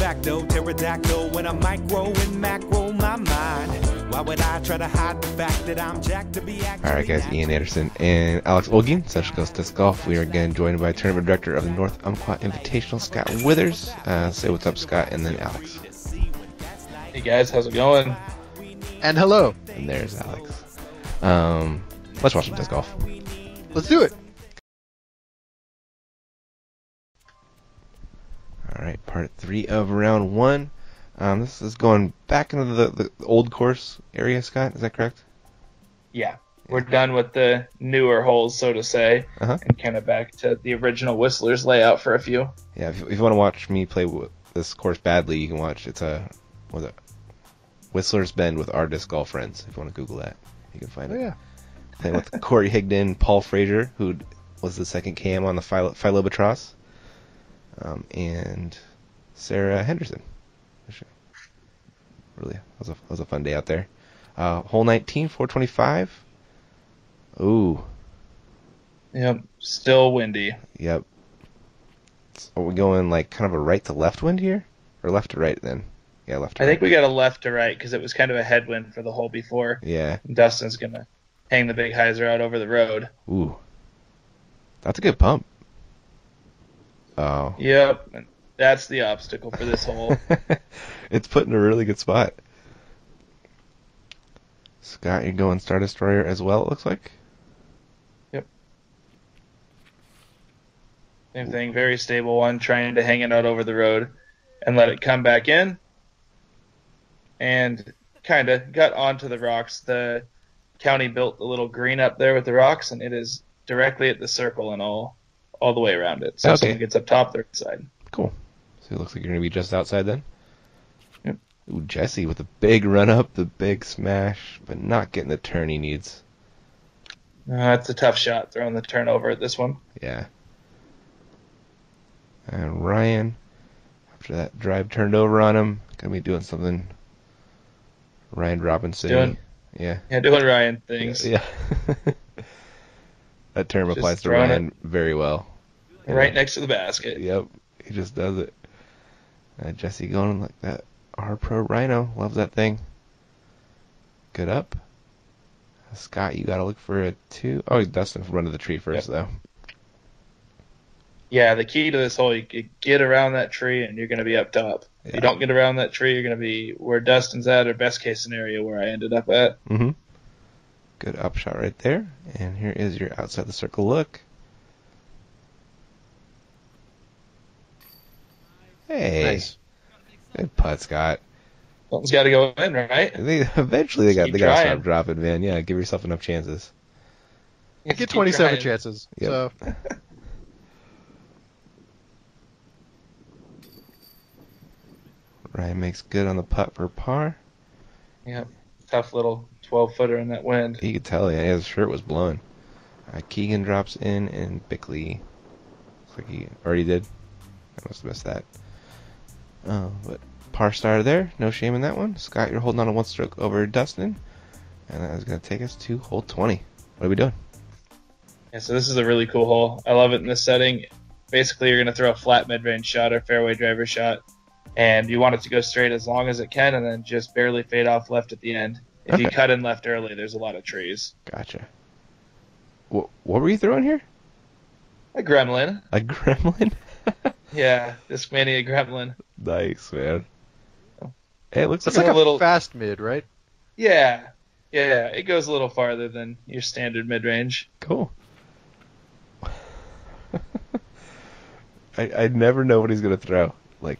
facto, pterodactyl when I micro and macro my mind. Why would I try to hide the fact that I'm jacked to be actually? Alright guys, Ian Anderson and Alex Olgin, Central Coast Disc Golf. We are again joined by Tournament Director of the North Umpqua Invitational, Scott Withers. Say what's up, Scott, and then Alex. Hey guys, how's it going? And hello. And there's Alex. Let's watch some disc golf. Let's do it. Alright, part 3 of round 1. This is going back into the old course area, Scott, is that correct? Yeah, we're done with the newer holes, so to say, and kind of back to the original Whistler's layout for a few. Yeah, if you want to watch me play this course badly, you can watch, it's Whistler's Bend with our disc golf friends. If you want to Google that, you can find it. Yeah. Playing with Corey Higdon, Paul Frazier, who was the second cam on the Philobatros, and Sarah Henderson. Really, that was a fun day out there. Hole 19, 425. Ooh. Yep, still windy. Yep. Are we going like kind of a right to left wind here? Or left to right then? Yeah, left to right. I think we got a left to right because it was kind of a headwind for the hole before. Yeah. Dustin's going to hang the big hyzer out over the road. Ooh. That's a good pump. Oh. Yep, that's the obstacle for this hole. It's put in a really good spot. Scott, you're going Star Destroyer as well, it looks like? Yep. Same thing, very stable one, trying to hang it out over the road and let it come back in. And kind of got onto the rocks. The county built a little green up there with the rocks, and it is directly at the circle and all the way around it. So someone gets up top, they're inside. Cool. So it looks like you're going to be just outside then? Yep. Ooh, Jesse with the big run up, the big smash, but not getting the turn he needs. That's a tough shot, throwing the turnover at this one. Yeah. And Ryan, after that drive turned over on him, going to be doing something Ryan Robinson. Yeah, doing Ryan things. Yeah. That term Just applies to Ryan very well. Right next to the basket. Yep, he just does it. Jesse going like that. R Pro Rhino, loves that thing. Good up. Scott, you got to look for a 2. Oh, Dustin run to the tree first, though. Yeah, the key to this hole, you get around that tree and you're going to be up top. Yeah. If you don't get around that tree, you're going to be where Dustin's at, or best case scenario where I ended up at. Mm-hmm. Good up shot right there. And here is your outside the circle look. Hey. Nice. Good putt, Scott. Something's got to go in, right? Eventually they got to stop dropping, man. Yeah, give yourself enough chances. You get 27 chances. Yep. So. Ryan makes good on the putt for par. Yep. Tough little 12-footer in that wind. You could tell, yeah, his shirt was blowing. Keegan drops in, and Bickley. Looks like he already did. I must have missed that. But par starter there. No shame in that one. Scott, you're holding on to one stroke over Dustin. And that is going to take us to hole 20. What are we doing? Yeah, so this is a really cool hole. I love it in this setting. Basically, you're going to throw a flat mid-range shot or fairway driver shot. And you want it to go straight as long as it can, and then just barely fade off left at the end. If you cut in left early, there's a lot of trees. Gotcha. What were you throwing here? A gremlin. A gremlin? Yeah, Discmania gremlin. Nice, man. Hey, it looks like a little fast mid, right? Yeah. Yeah, it goes a little farther than your standard mid-range. Cool. I never know what he's going to throw. Like,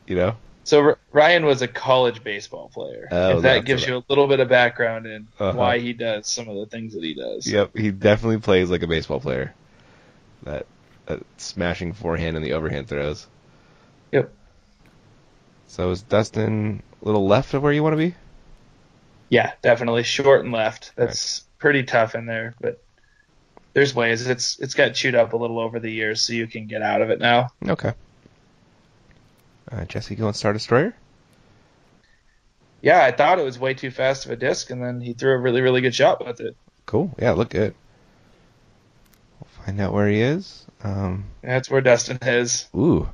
you know? So Ryan was a college baseball player. Oh, if that gives you a little bit of background in why he does some of the things that he does. Yep, he definitely plays like a baseball player. That smashing forehand and the overhand throws. Yep. So is Dustin a little left of where you want to be? Yeah, definitely short and left. That's pretty tough in there, but there's ways. It's got chewed up a little over the years, so you can get out of it now. Okay. Jesse going Star Destroyer? Yeah, I thought it was way too fast of a disc, and then he threw a really, really good shot with it. Cool. Yeah, look good. We'll find out where he is. That's where Dustin is. Ooh.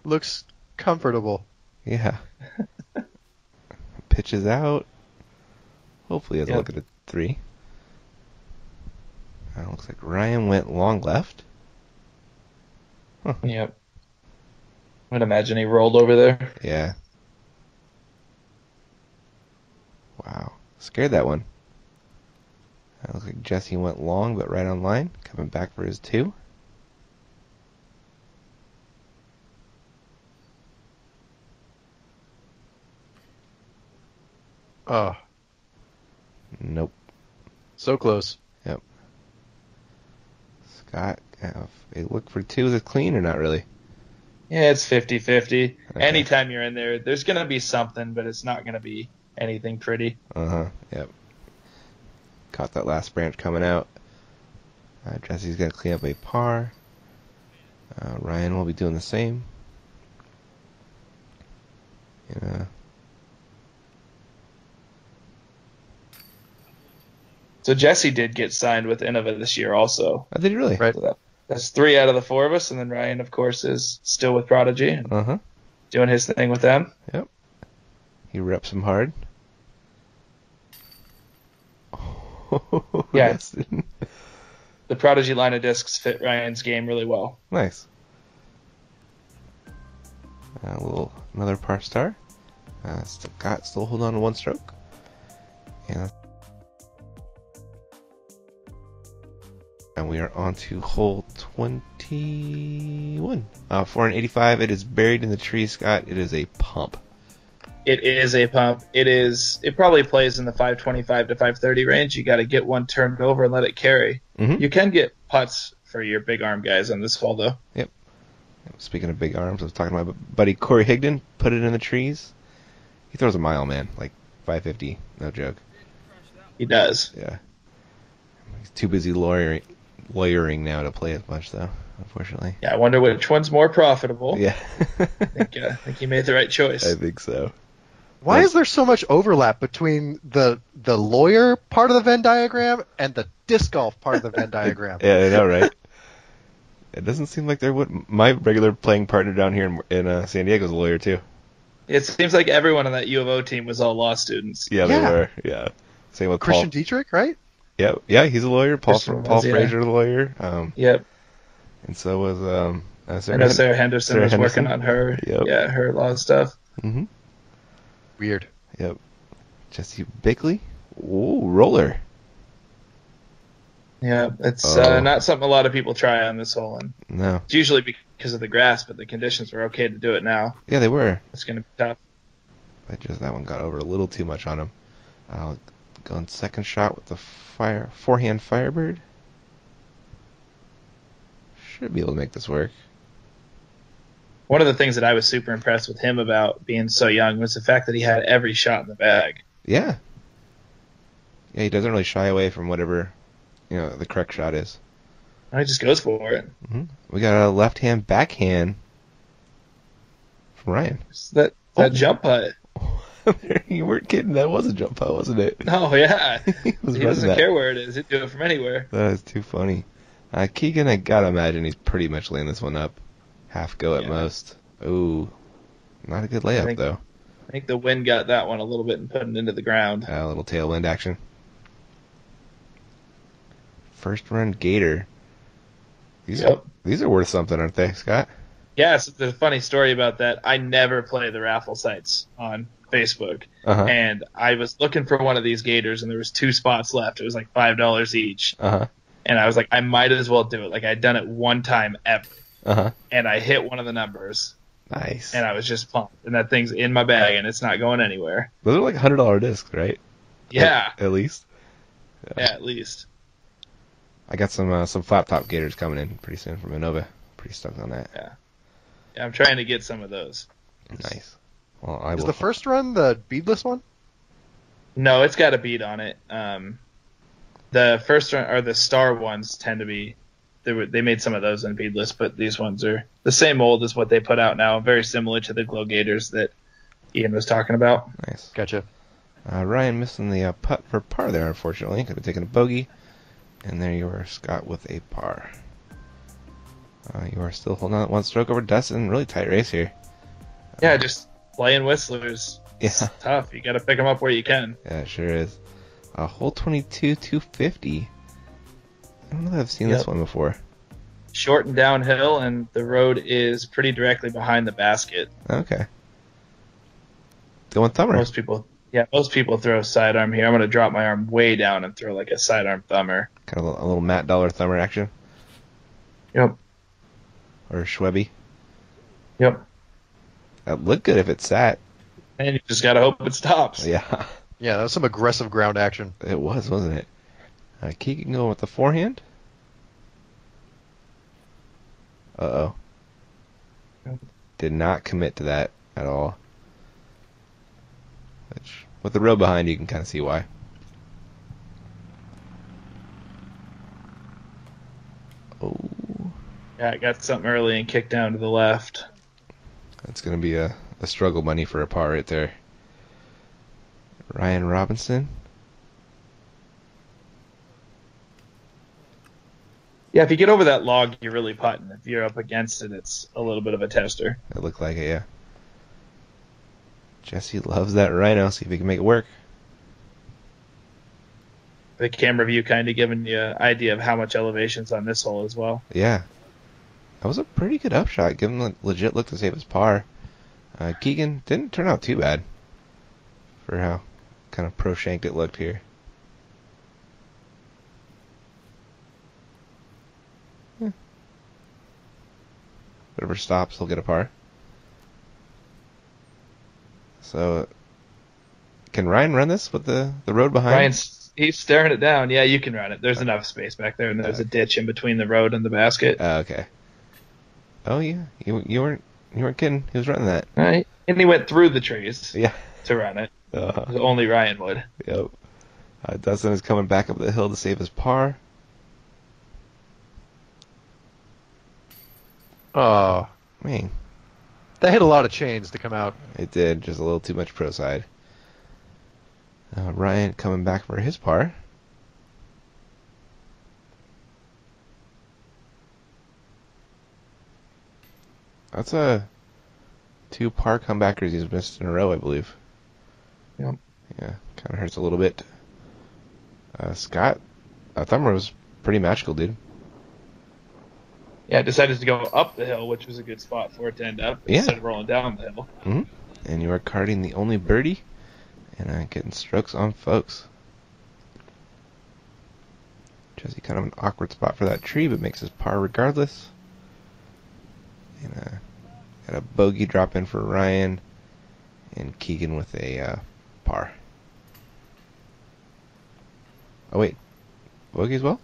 Looks comfortable. Yeah. Pitches out. Hopefully he has a Yep. look at a 3. Looks like Ryan went long left. Yep. I would imagine he rolled over there. Yeah. Wow. Scared that one. Looks like Jesse went long, but right on line. Coming back for his 2. Oh, Nope. so close. Yep. Scott, a look for 2. Is it clean or not really? Yeah, it's 50-50. Okay. Anytime you're in there, there's going to be something, but it's not going to be anything pretty. Yep. Caught that last branch coming out. Jesse's going to clean up a par. Ryan will be doing the same. Yeah. So Jesse did get signed with Innova this year also. Oh, did he really? Right. So that's 3 out of the 4 of us, and then Ryan, of course, is still with Prodigy and doing his thing with them. Yep. He reps him hard. Yeah. Yes. The Prodigy line of discs fit Ryan's game really well. Nice. Another par star. Still hold on to 1 stroke. And we are on to hole 21. 485. It is buried in the tree, Scott. It is a pump. It is a pump. It probably plays in the 525 to 530 range. You got to get one turned over and let it carry. Mm-hmm. You can get putts for your big arm guys on this hole, though. Yep. Speaking of big arms, I was talking to my buddy Corey Higdon. Put it in the trees. He throws a mile, man. Like 550. No joke. He does. Yeah. He's too busy lawyering now to play as much, though, unfortunately. Yeah, I wonder which one's more profitable. Yeah. I think he made the right choice. I think so. Why is there so much overlap between the lawyer part of the Venn diagram and the disc golf part of the Venn diagram? Yeah, I know, right? It doesn't seem like there would. My regular playing partner down here in San Diego is a lawyer, too. It seems like everyone on that U of O team was all law students. Yeah, they Yeah. were. Yeah. Same with Christian Paul. Dietrich, right? Yeah, he's a lawyer. Paul Christian was, yeah. Fraser's a lawyer. Yep. And so was I know Sarah Henderson was working on her. Yep. Yeah, her law stuff. Mm-hmm. Weird. Yep. Jesse Bickley. Ooh, roller. Yeah, it's Oh. not something a lot of people try on this hole, and No. it's usually because of the grass, but the conditions were okay to do it now. Yeah, they were. It's going to be tough. But just that one got over a little too much on him. I'll go on second shot with the forehand Firebird. Should be able to make this work. One of the things that I was super impressed with him about being so young was the fact that he had every shot in the bag. Yeah. Yeah, he doesn't really shy away from whatever, the correct shot is. He just goes for it. Mm-hmm. We got a left-hand backhand from Ryan. It's that jump putt. You weren't kidding. That was a jump putt, wasn't it? Oh, yeah. He was He running doesn't that. care where it is. He'd do it from anywhere. That is too funny. Keegan, I gotta imagine he's pretty much laying this one up. Half go at Yeah. most. Ooh. Not a good layup, though. I think the wind got that one a little bit and put it into the ground. A little tailwind action. First run Gator. These are worth something, aren't they, Scott? Yes, there's a funny story about that. I never play the raffle sites on Facebook, Uh-huh. and I was looking for one of these Gators, and there was 2 spots left. It was like $5 each, Uh-huh. and I was like, I might as well do it. Like, I'd done it one time ever, Uh-huh. and I hit one of the numbers, Nice. and I was just pumped. And that thing's in my bag, and it's not going anywhere. Those are like $100 discs, right? Yeah, At least. yeah, at least. I got some flat top Gators coming in pretty soon from Innova. Pretty stoked on that. Yeah, I'm trying to get some of those. Nice. Well, I Is will. the first run the beadless one? No, it's got a bead on it. The first one, or the star ones, tend to be. They made some of those in beadless, but these ones are the same old as what they put out now. Very similar to the Glow Gators that Ian was talking about. Nice. Gotcha. Ryan missing the putt for par there, unfortunately. Could have taken a bogey. And there you are, Scott, with a par. You are still holding on 1 stroke over Dustin. Really tight race here. Yeah, just playing whistlers. It's Yeah. tough. You got to pick them up where you can. Yeah, it sure is. Hole 22, 250. I don't know that I've seen this one before. Short and downhill, and the road is pretty directly behind the basket. Okay. Going thumber. Most people throw sidearm here. I'm going to drop my arm way down and throw like a sidearm thumber. Kind of a little Matt Dollar thumber action. Yep. Or Schwebby. Yep. That looked good if it sat. And you just got to hope it stops. Yeah. Yeah, that was some aggressive ground action. It was, wasn't it? Keegan going with the forehand. Uh-oh. Did not commit to that at all. Which, with the road behind, you can kind of see why. Oh. Yeah, I got something early and kicked down to the left. That's going to be a struggle money for a par right there. Ryan Robinson. Yeah, if you get over that log, you're really putting. If you're up against it, it's a little bit of a tester. It looked like it, yeah. Jesse loves that rhino. See if he can make it work. The camera view kind of giving you an idea of how much elevation's on this hole as well. Yeah. That was a pretty good upshot. Give him a legit look to save his par. Keegan didn't turn out too bad for how kind of pro-shanked it looked here. Whatever stops, he'll get a par. So, can Ryan run this with the road behind? He's staring it down. Yeah, you can run it. There's enough space back there, and there's a ditch in between the road and the basket. Okay. Oh yeah, you weren't kidding. He was running that. Right. And he went through the trees. Yeah. To run it. Uh-huh. Only Ryan would. Yep. Dustin is coming back up the hill to save his par. Oh, Man, that hit a lot of chains to come out. it did. Just a little too much pro side. Ryan coming back for his par. That's a 2 par comebackers he's missed in a row, I believe. Yep. Yeah, kind of hurts a little bit. Scott, Thumber was pretty magical, dude. Yeah, I decided to go up the hill, which was a good spot for it to end up, instead of rolling down the hill. Mm-hmm. And you are carding the only birdie and getting strokes on folks. Jesse kind of an awkward spot for that tree, but makes his par regardless. And got a bogey drop in for Ryan, and Keegan with a par. Oh wait, bogey as well?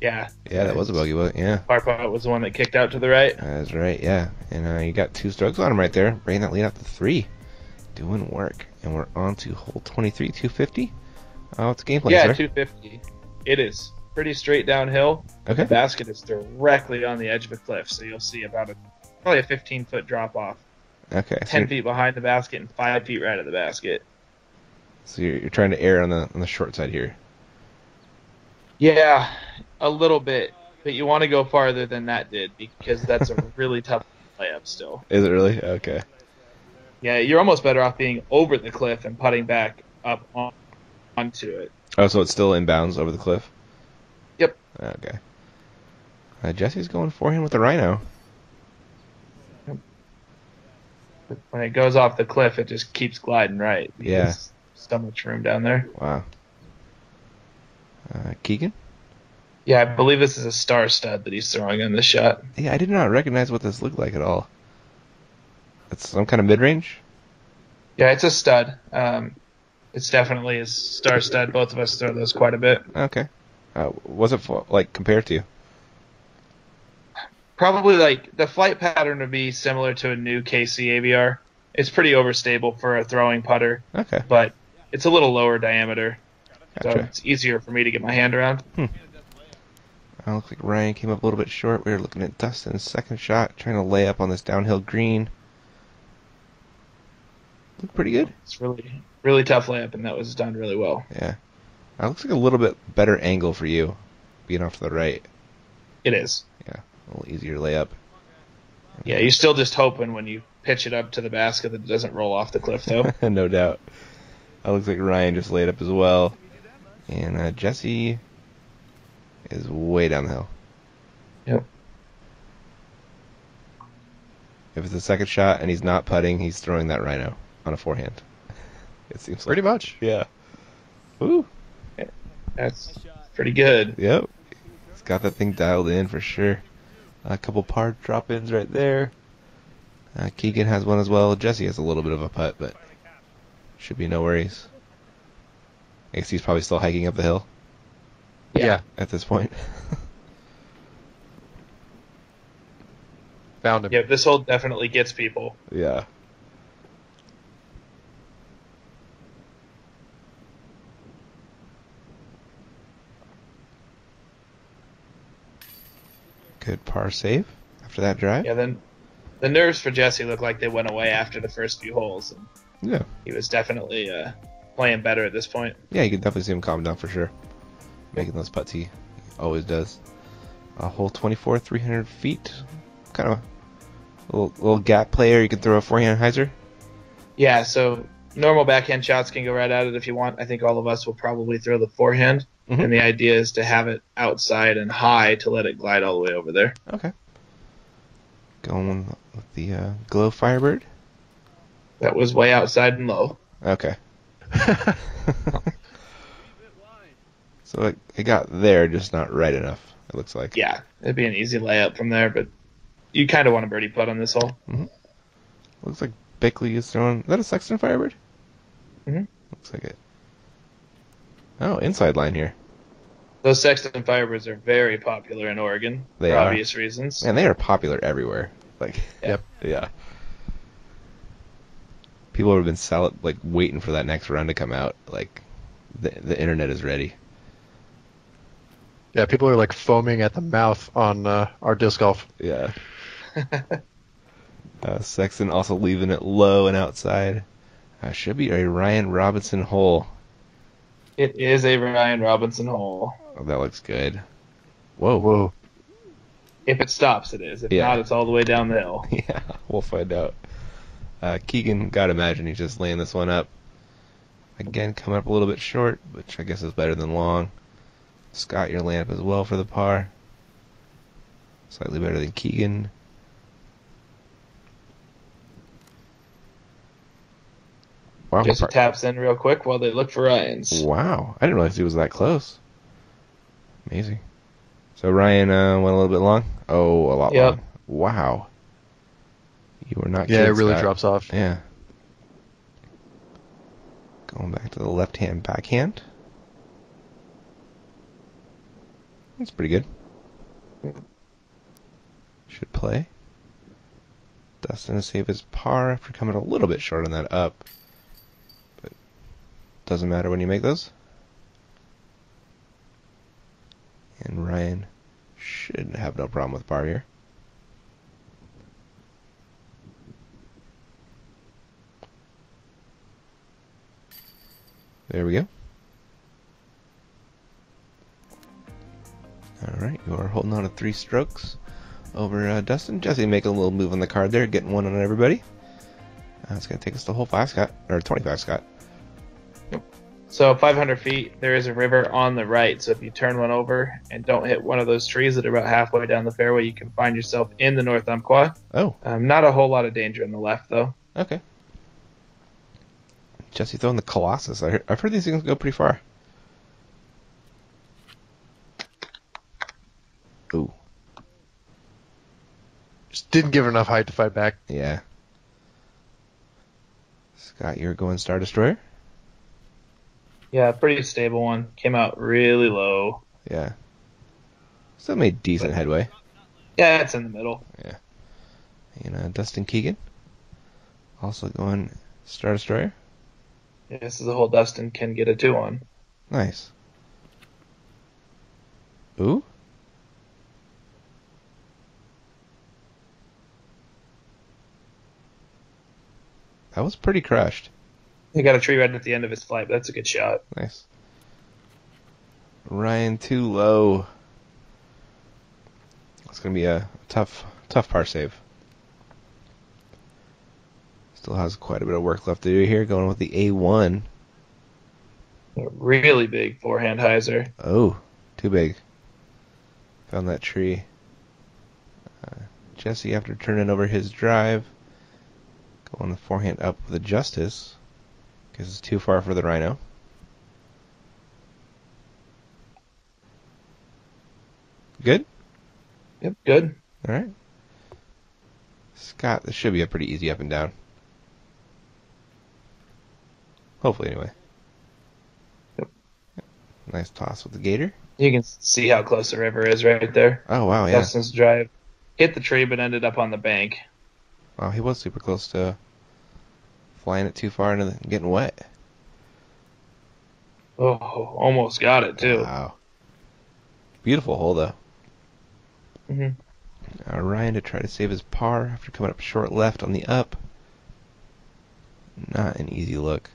Yeah. Yeah, that was a bogey. Yeah. Par putt was the one that kicked out to the right. That's right, yeah. And you got 2 strokes on him right there, bringing that lead out to 3. Doing work. And we're on to hole 23, 250. What's the game plan, Yeah, sir? 250. It is pretty straight downhill. Okay. The basket is directly on the edge of a cliff, so you'll see probably a 15-foot drop-off. Okay. 10 feet behind the basket and 5 feet right at the basket. So you're trying to err on the short side here. Yeah, a little bit. But you want to go farther than that did, because that's a really tough layup still. Is it really? Okay. Yeah, you're almost better off being over the cliff and putting back up onto it. Oh, so it's still inbounds over the cliff? Yep. Okay. Jesse's going forehand with the rhino. When it goes off the cliff, it just keeps gliding right. Yeah. There's so much room down there. Wow. Keegan? Yeah, I believe this is a star stud that he's throwing on this shot. Yeah, I did not recognize what this looked like at all. It's some kind of mid-range? Yeah, it's a stud. It's definitely a star stud. Both of us throw those quite a bit. Okay. What's it like compared to? Probably like the flight pattern would be similar to a new KC ABR. It's pretty overstable for a throwing putter, Okay. but it's a little lower diameter, so Gotcha. it's easier for me to get my hand around. Looks like Ryan came up a little bit short. We were looking at Dustin's second shot, trying to lay up on this downhill green. Looked pretty good. It's really, really tough layup, and that was done really well. Yeah. Looks like a little bit better angle for you, being off to the right. It is. Yeah. A little easier layup. Yeah, you're still just hoping when you pitch it up to the basket that it doesn't roll off the cliff, though. No doubt. That looks like Ryan just laid up as well. And Jesse is way down the hill. Yep. If it's a second shot and he's not putting, he's throwing that rhino on a forehand. It seems like. Pretty much. Yeah. Ooh. That's pretty good. Yep. He's got that thing dialed in for sure. A couple par drop-ins right there. Keegan has one as well. Jesse has a little bit of a putt, but should be no worries. I guess he's probably still hiking up the hill Yeah. at this point. Found him. Yeah, this hole definitely gets people. Yeah. Good par save after that drive. Yeah, then the nerves for Jesse looked like they went away after the first few holes. And Yeah. he was definitely playing better at this point. Yeah, you can definitely see him calm down for sure. Making those putts he always does. Hole 24, 300 feet. Kind of a little gap player. You can throw a forehand hyzer. Yeah, so normal backhand shots can go right at it if you want. I think all of us will probably throw the forehand. Mhm. And the idea is to have it outside and high to let it glide all the way over there. Okay. Going with the Glow Firebird. That was way outside and low. Okay. So it got there, just not right enough, it looks like. Yeah, it'd be an easy layup from there, but you kind of want a birdie putt on this hole. Looks like Bickley is throwing... Is that a Sexton Firebird? Mhm. Looks like it. Oh, inside line here. Those Sexton Firebirds are very popular in Oregon They for are. obvious reasons. And they are popular everywhere. Like, Yep. Yeah. People have been waiting for that next round to come out. Like, the internet is ready. Yeah, people are like foaming at the mouth on our disc golf. Yeah. Sexton also leaving it low and outside. Should be a Ryan Robinson hole. It is a Ryan Robinson hole. Oh, that looks good. Whoa. Whoa. If it stops, it is. If Yeah. not, it's all the way down the hill. Yeah, we'll find out. Keegan, gotta imagine he's just laying this one up. Again, coming up a little bit short, which I guess is better than long. Scott, your layup as well for the par. Slightly better than Keegan. Wow, Just taps in real quick while they look for Ryan's. wow, I didn't realize he was that close. Amazing. So Ryan went a little bit long. Oh, a lot Yep. long. Wow. You were not Yeah, kidding, it really Scott. drops off. Yeah. Going back to the left-hand backhand. That's pretty good. Should play. Dustin to save his par after coming a little bit short on that up. But doesn't matter when you make those. And Ryan should have no problem with par here. There we go. Alright, you are holding on to 3 strokes over Dustin. Jesse making a little move on the card there, getting one on everybody. It's going to take us to hole 5, Scott. Or 25, Scott. So 500 feet, there is a river on the right. So if you turn one over and don't hit one of those trees that are about halfway down the fairway, you can find yourself in the North Umpqua. Oh, Not a whole lot of danger on the left, though. okay. Jesse throwing the Colossus. I've heard these things go pretty far. Ooh, Just didn't give her enough height to fight back. yeah. Scott, you're going Star Destroyer? Yeah, pretty stable one. Came out really low. Yeah. Still made decent headway. Yeah, it's in the middle. Yeah. And Dustin Keegan. Also going Star Destroyer. Yeah, this is a hole Dustin can get a 2 on. Nice. Ooh. That was pretty crushed. He got a tree right at the end of his flight, but that's a good shot. Nice. Ryan too low. It's going to be a tough par save. Still has quite a bit of work left to do here. Going with the A1. A really big forehand hyzer. Oh, too big. Found that tree. Jesse, after turning over his drive, going the forehand up with a justice. Because it's too far for the Rhino. Good? Yep, good. All right. Scott, this should be a pretty easy up and down. Hopefully, anyway. Yep. Nice toss with the gator. You can see how close the river is right there. Oh, wow, yeah. Dustin's drive hit the tree but ended up on the bank. Wow, he was super close to flying it too far and getting wet. Oh, almost got it, too. Wow. Beautiful hole, though. Mm-hmm. Now Ryan to try to save his par after coming up short left on the up. Not an easy look.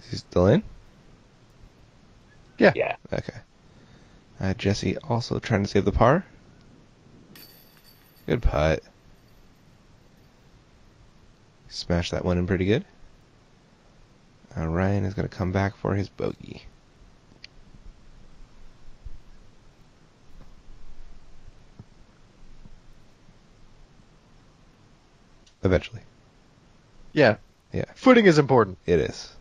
Is he still in? Yeah. Yeah. Okay. Jesse also trying to save the par. Good putt. Smashed that one in pretty good. Ryan is going to come back for his bogey. Eventually. Yeah. Yeah. Footing is important. It is.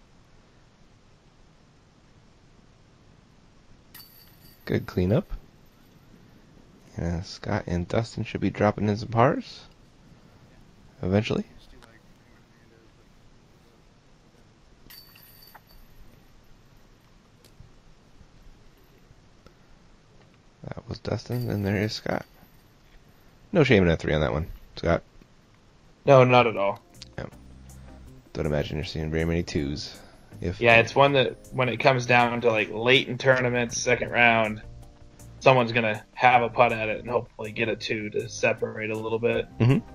Good cleanup. And Scott and Dustin should be dropping in some pars. Eventually. That was Dustin, and there is Scott. No shame in a 3 on that one, Scott. No, not at all. Don't imagine you're seeing very many 2s. Yeah, it's one that when it comes down to like late in tournaments, second round, someone's gonna have a putt at it and hopefully get a 2 to separate a little bit. Mm-hmm.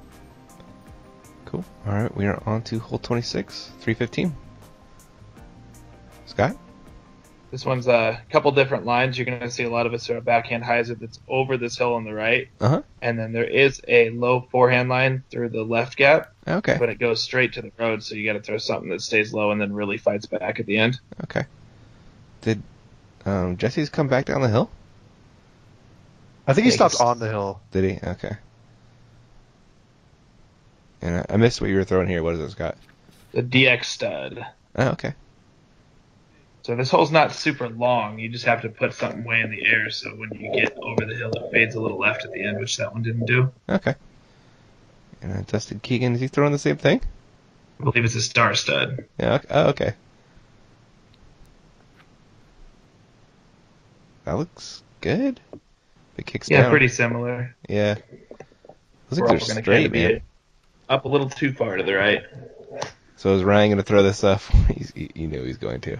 Cool. All right, we are on to hole 26, 315. Scott? This one's a couple different lines. You're going to see a lot of us throw a backhand hyzer that's over this hill on the right. Uh-huh. And then there is a low forehand line through the left gap. Okay. But it goes straight to the road, so you got to throw something that stays low and then really fights back at the end. Okay. Did Jesse's come back down the hill? I think he stopped on the hill. Did he? Okay. And I missed what you were throwing here. What is it, Scott? The DX stud. Oh, okay. So this hole's not super long. You just have to put something way in the air, so when you get over the hill, it fades a little left at the end, which that one didn't do. Okay. And Dustin Keegan, is he throwing the same thing? I believe it's a star stud. Yeah. Okay. Oh, okay. That looks good. If it kicks down. Yeah, pretty similar. Yeah. Those We're things also are gonna straight, kinda be man. up a little too far to the right. So is Ryan going to throw this up? He knew he was going to.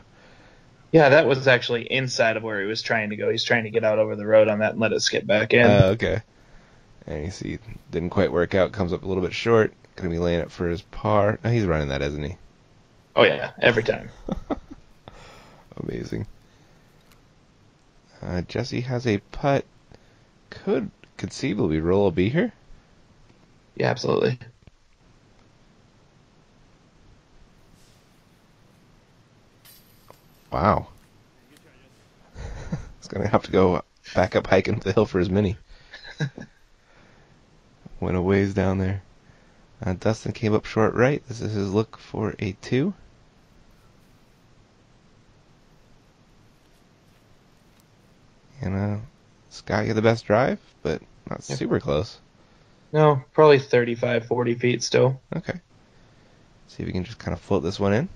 Yeah, that was actually inside of where he was trying to go. He's trying to get out over the road on that and let it skip back in. Okay. And you see, didn't quite work out. Comes up a little bit short. Going to be laying it for his par. No, he's running that, isn't he? Oh, yeah, every time. Amazing. Jesse has a putt. Could conceivably roll a B here. Yeah, absolutely. Wow. He's going to have to go back up hiking the hill for his mini. Went a ways down there. Dustin came up short right. This is his look for a 2. And Scott, you the best drive, but not super close. No, probably 35, 40 feet still. Okay. See if we can just kind of float this one in.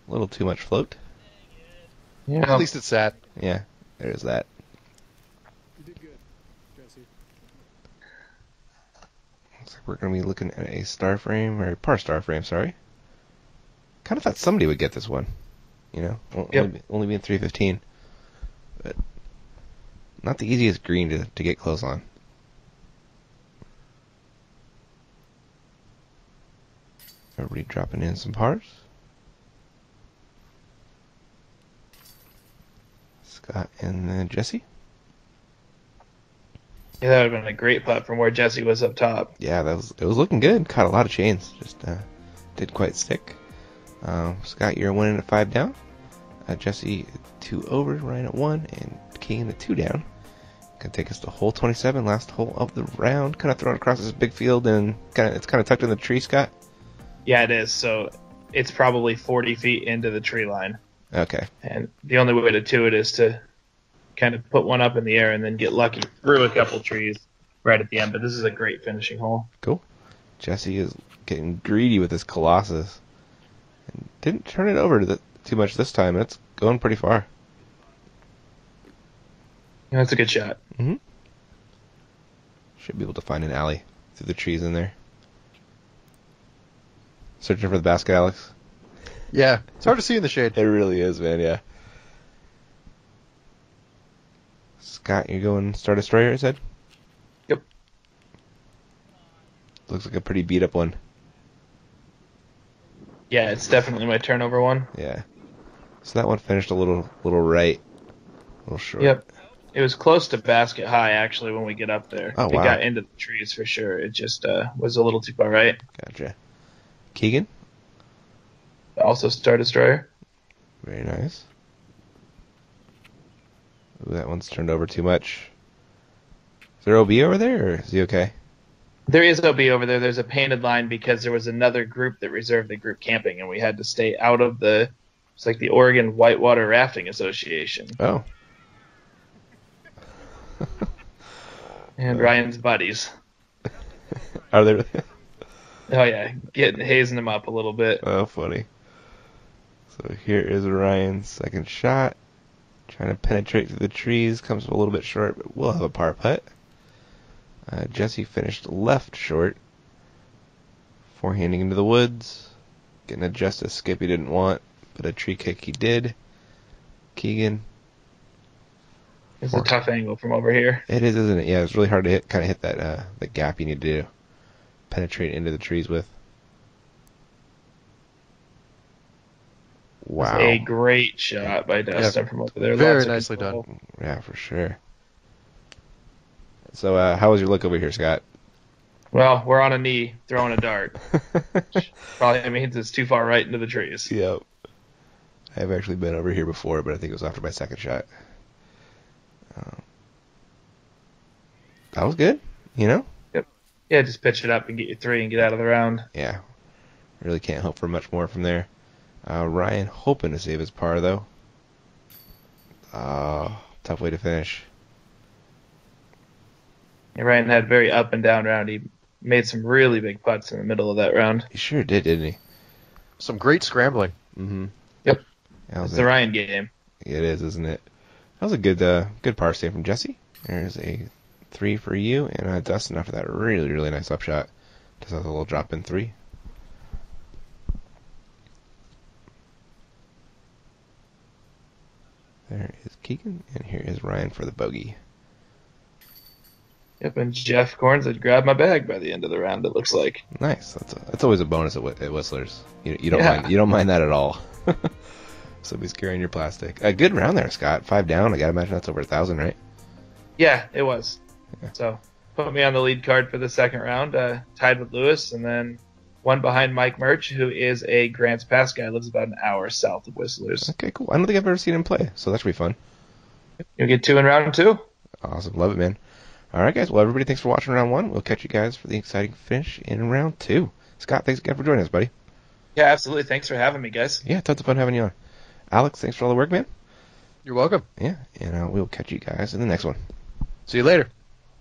A little too much float. Yeah. At least it's sat. Yeah, there's that. You did good, Jesse. Looks like we're going to be looking at a star frame, or a par star frame, sorry. Kind of thought somebody would get this one. You know, only being 315. But not the easiest green to get close on. Everybody dropping in some pars. Scott and then Jesse. Yeah, that would have been a great putt from where Jesse was up top. Yeah, it was looking good. Caught a lot of chains. Just didn't quite stick. Scott, you're 1 in at 5 down. Jesse 2 over, Ryan at 1, and Keegan at 2 down. Gonna take us to hole 27, last hole of the round. Kind of thrown across this big field, and it's kind of tucked in the tree, Scott. Yeah, it is. So it's probably 40 feet into the tree line. Okay. And the only way to do it is to kind of put one up in the air and then get lucky through a couple trees right at the end. But this is a great finishing hole. Cool. Jesse is getting greedy with his Colossus. And didn't turn it over too much this time. It's going pretty far. Yeah, that's a good shot. Mm-hmm. Should be able to find an alley through the trees in there. Searching for the basket, Alex? Yeah, it's hard to see in the shade. It really is, man, yeah. Scott, you're going Star Destroyer, I said? Yep. Looks like a pretty beat up one. Yeah, it's definitely my turnover one. Yeah. So that one finished a little right. A little short. Yep. It was close to basket high, actually, when we get up there. Oh, wow. It got into the trees for sure. It just was a little too far right. Gotcha. Keegan? Also Star Destroyer. Very nice. Ooh, that one's turned over too much. Is there OB over there, or is he okay? There is OB over there. There's a painted line because there was another group that reserved the group camping, and we had to stay out of it's like the Oregon Whitewater Rafting Association. Oh. And Ryan's buddies. Are they really? Oh, yeah. Hazing them up a little bit. Oh, funny. So here is Ryan's second shot. Trying to penetrate through the trees. Comes a little bit short, but we'll have a par putt. Jesse finished left short. Forehanding into the woods. Getting a justice skip he didn't want, but a tree kick he did. Keegan. It's a tough angle from over here. It is, isn't it? Yeah, it's really hard to hit that the gap you need to do. Penetrate into the trees with. Wow. It's a great shot by Dustin from over there. Very Lots of nicely control. done. Yeah, for sure. So, how was your look over here, Scott? Well, we're on a knee throwing a dart. Probably means it's too far right into the trees. Yep. I've actually been over here before, but I think it was after my second shot. That was good, you know? Yep. Yeah, just pitch it up and get your 3 and get out of the round. Yeah. Really can't hope for much more from there. Ryan hoping to save his par, though. Tough way to finish. Yeah, Ryan had a very up and down round. He made some really big putts in the middle of that round. He sure did, didn't he? Some great scrambling. Mm-hmm. Yep. It's the Ryan game. It is, isn't it? That was a good par save from Jesse. There's a 3 for you, and Dustin after that really, really nice upshot. Just has a little drop in 3. There is Keegan, and here is Ryan for the bogey. Yep, and Jeff Corns had grabbed my bag by the end of the round, it looks like. Nice. That's always a bonus at Whistler's. You don't Yeah. mind. You don't mind that at all. Somebody's carrying your plastic. A good round there, Scott. 5 down. I gotta imagine that's over 1,000, right? Yeah, it was. Yeah. So, put me on the lead card for the second round, tied with Lewis, and then one behind Mike Murch, who is a Grants Pass guy, lives about an hour south of Whistler's. Okay, cool. I don't think I've ever seen him play, so that should be fun. You'll get 2 in round 2. Awesome. Love it, man. All right, guys. Well, everybody, thanks for watching round 1. We'll catch you guys for the exciting finish in round 2. Scott, thanks again for joining us, buddy. Yeah, absolutely. Thanks for having me, guys. Yeah, tons of fun having you on. Alex, thanks for all the work, man. You're welcome. Yeah, and we'll catch you guys in the next one. See you later.